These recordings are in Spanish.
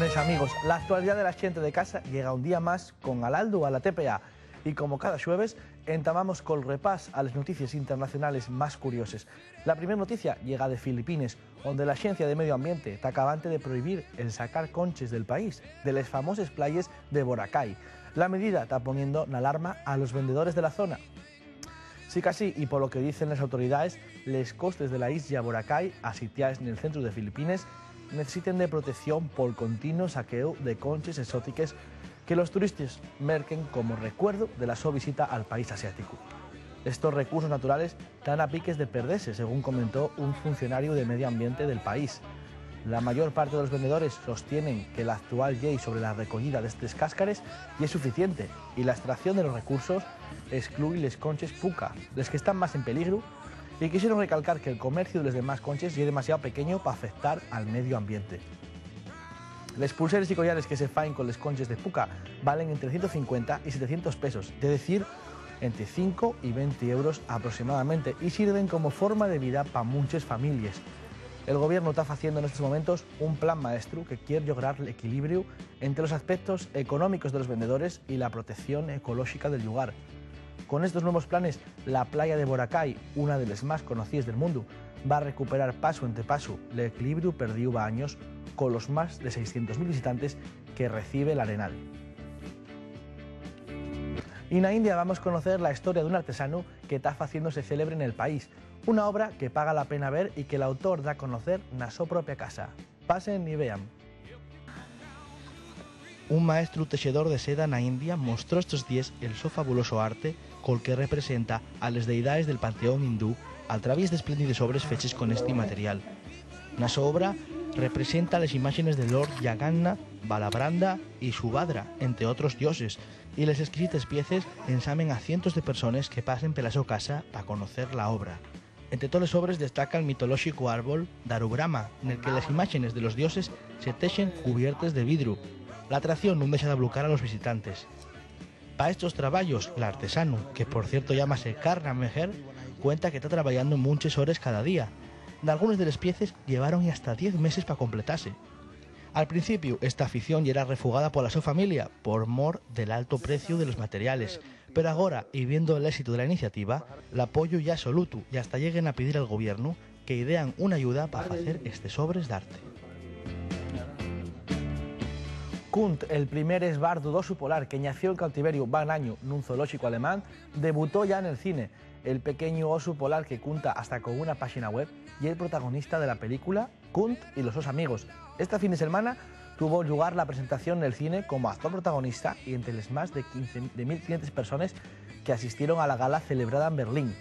Mes amigos, la actualidad de la xente de casa llega un día más con Alaldu a la TPA y como cada jueves entamamos col repàs a les notícies internacionales más curioses. La primera noticia llega de Filipinas, donde la Agencia de Medio Ambiente está acabante de prohibir el sacar conches del país, de las famosas playas de Boracay. La medida está poniendo en alarma a los vendedores de la zona. Sí que así, y por lo que dicen las autoridades, les costes de la isla Boracay, asitiadas en el centro de Filipinas, necesiten de protección por el continuo saqueo de conches exóticas que los turistas merquen como recuerdo de la su visita al país asiático. Estos recursos naturales están a piques de perderse, según comentó un funcionario de medio ambiente del país. La mayor parte de los vendedores sostienen que la actual ley sobre la recogida de estos cáscares ya es suficiente y la extracción de los recursos excluye les conches puca, les que están más en peligro, y quisieron recalcar que el comercio de los demás conches es demasiado pequeño para afectar al medio ambiente. Les pulseres y collares que se faen con les conches de puca valen entre 150 y 700 pesos, es decir, entre 5 y 20 euros aproximadamente, y sirven como forma de vida para muchas familias. El gobierno está haciendo en estos momentos un plan maestro que quiere lograr el equilibrio entre los aspectos económicos de los vendedores y la protección ecológica del lugar. Con estos nuevos planes, la playa de Boracay, una de las más conocidas del mundo, va a recuperar paso entre paso el equilibrio perdido a años con los más de 600.000 visitantes que recibe el Arenal. Y en la India vamos a conocer la historia de un artesano que está haciéndose célebre en el país, una obra que paga la pena ver y que el autor da a conocer en su propia casa. Pasen y vean. Un maestro teixedor de seda en la India mostró estos días el su fabuloso arte col que representa a las deidades del panteón hindú a través de espléndides obras fechas con este material. Na su obra representa las imágenes de Lord Jagannath, Balabranda y Subhadra, entre otros dioses, y las exquisitas piezas ensamen a cientos de personas que pasen por la su casa para conocer la obra. Entre todas las obras destaca el mitológico árbol Darubrahma, en el que las imágenes de los dioses se tejen cubiertas de vidrio. La atracción no deja de ablucar a los visitantes. Para estos trabajos, el artesano, que por cierto llámase Karna Meher, cuenta que está trabajando muchas horas cada día. De algunas de las piezas llevaron hasta 10 meses para completarse. Al principio, esta afición ya era refugada por la su familia, por mor del alto precio de los materiales, pero ahora, y viendo el éxito de la iniciativa, el apoyo ya es absoluto y hasta lleguen a pedir al gobierno que idean una ayuda para hacer estas obras de arte. Kunt, el primer esbardo d'oso polar que nació en cautiverio va un año en un zoológico alemán, debutó ya en el cine. El pequeño oso polar que cuenta hasta con una página web y el protagonista de la película Kunt y los sus amigos. Este fin de semana tuvo lugar la presentación en el cine como actor protagonista y entre las más de 1.500 personas que asistieron a la gala celebrada en Berlín.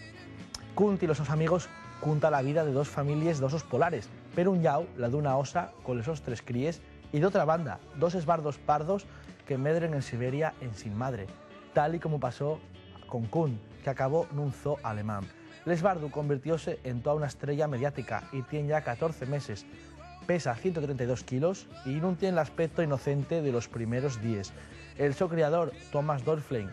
Kunt y los sus amigos cuenta la vida de dos familias de osos polares, pero un llau, la de una osa con esos 3 críes, y de otra banda, 2 esbardos pardos que medren en Siberia en sin madre, tal y como pasó con Kunt, que acabó en un zoo alemán. L'esbardo convirtióse en toda una estrella mediática y tiene ya 14 meses, pesa 132 kilos y no tiene el aspecto inocente de los primeros días. El su criador, Thomas Dorflein,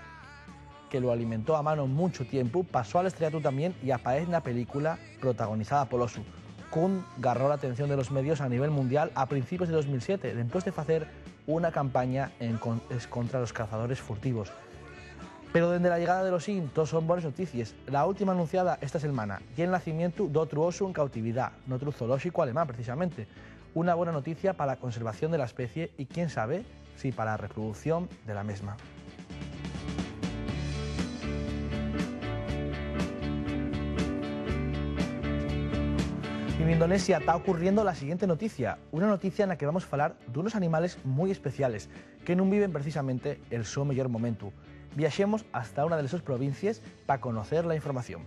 que lo alimentó a mano mucho tiempo, pasó al estrellato también y aparece en la película protagonizada por oso. Kunt agarró la atención de los medios a nivel mundial a principios de 2007, después de hacer una campaña contra los cazadores furtivos. Pero desde la llegada de los todos son buenas noticias. La última anunciada esta semana y el nacimiento de otro oso en cautividad, en otro zoológico alemán precisamente. Una buena noticia para la conservación de la especie y quién sabe si para la reproducción de la misma. En Indonesia está ocurriendo la siguiente noticia, una noticia en la que vamos a hablar de unos animales muy especiales que no viven precisamente el su mejor momento. Viajemos hasta una de sus provincias para conocer la información.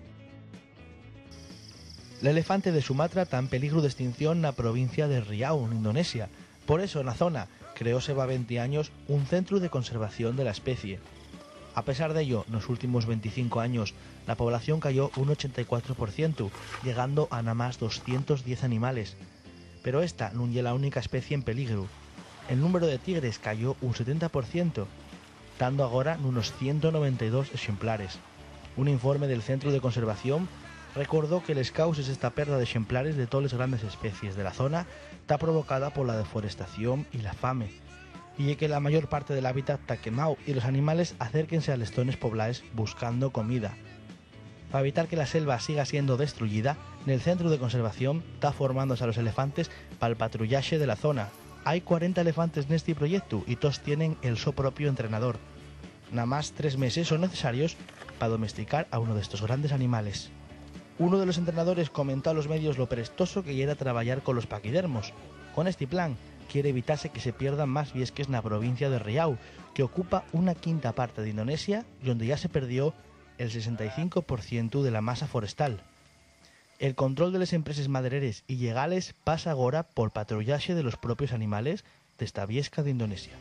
El elefante de Sumatra está en peligro de extinción en la provincia de Riau, en Indonesia. Por eso, en la zona, creóse va 20 años un centro de conservación de la especie. A pesar de ello, en los últimos 25 años, la población cayó un 84%, llegando a nada más 210 animales. Pero esta no es la única especie en peligro. El número de tigres cayó un 70%, dando ahora unos 192 ejemplares. Un informe del Centro de Conservación recordó que les causes esta perda de ejemplares de todas las grandes especies de la zona está provocada por la deforestación y la fame, y que la mayor parte del hábitat está quemado y los animales acérquense a las zonas pobladas buscando comida. Para evitar que la selva siga siendo destruida, en el centro de conservación está formándose a los elefantes para el patrullaje de la zona. Hay 40 elefantes en este proyecto y todos tienen el su propio entrenador. Nada más 3 meses son necesarios para domesticar a uno de estos grandes animales. Uno de los entrenadores comentó a los medios lo prestoso que era trabajar con los paquidermos. Con este plan, quiere evitarse que se pierdan más viesques en la provincia de Riau, que ocupa una quinta parte de Indonesia y donde ya se perdió el 65% de la masa forestal. El control de las empresas madereres y legales pasa ahora por patrullaje de los propios animales de esta viesca de Indonesia.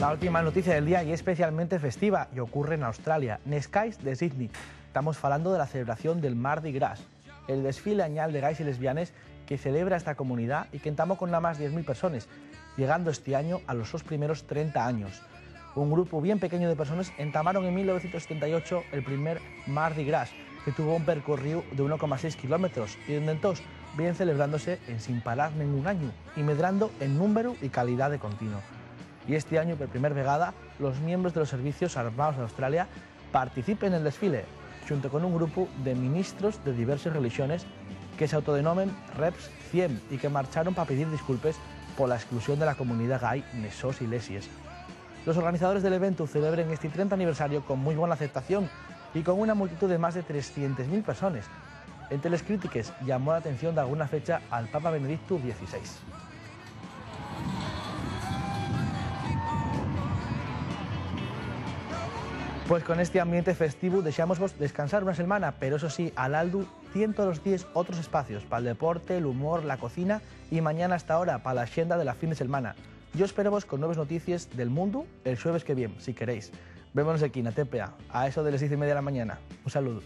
La última noticia del día y especialmente festiva y ocurre en Australia, en Skies de Sydney. Estamos hablando de la celebración del Mardi Gras, el desfile anual de gays y lesbianes que celebra esta comunidad y que entamos con nada más 10.000 personas, llegando este año a los 2 primeros 30 años. Un grupo bien pequeño de personas entamaron en 1978 el primer Mardi Gras, que tuvo un percorrido de 1,6 kilómetros y donde entonces vienen celebrándose en sin parar ningún año y medrando en número y calidad de continuo. Y este año, por primera vegada, los miembros de los servicios armados de Australia participen en el desfile, junto con un grupo de ministros de diversas religiones que se autodenomen Reps 100 y que marcharon para pedir disculpas por la exclusión de la comunidad gay en esos iglesias. Los organizadores del evento celebran este 30 aniversario con muy buena aceptación y con una multitud de más de 300.000 personas. Entre las críticas llamó la atención de alguna fecha al Papa Benedicto XVI. Pues con este ambiente festivo dejamos descansar una semana, pero eso sí, al Aldu tiene todos los días otros espacios para el deporte, el humor, la cocina y mañana hasta ahora para la agenda de la fin de semana. Yo espero vos con nuevas noticias del mundo el jueves que viene, si queréis. Vémonos aquí en la TPA, a eso de las 10:30 de la mañana. Un saludo.